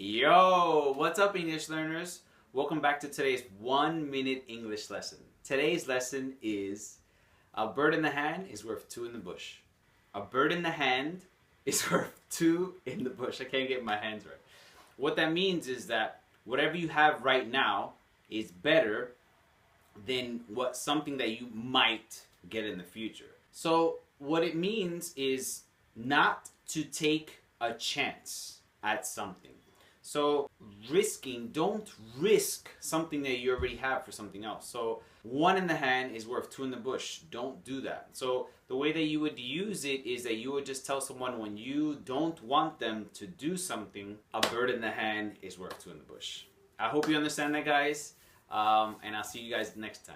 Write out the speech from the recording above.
Yo, what's up English learners? Welcome back to today's 1-minute English lesson. Today's lesson is a bird in the hand is worth two in the bush. A bird in the hand is worth two in the bush. I can't get my hands right. What that means is that whatever you have right now is better than something that you might get in the future. So what it means is not to take a chance at something. So don't risk something that you already have for something else. So one in the hand is worth two in the bush. Don't do that. So the way that you would use it is that you would just tell someone when you don't want them to do something, a bird in the hand is worth two in the bush. I hope you understand that, guys. And I'll see you guys next time.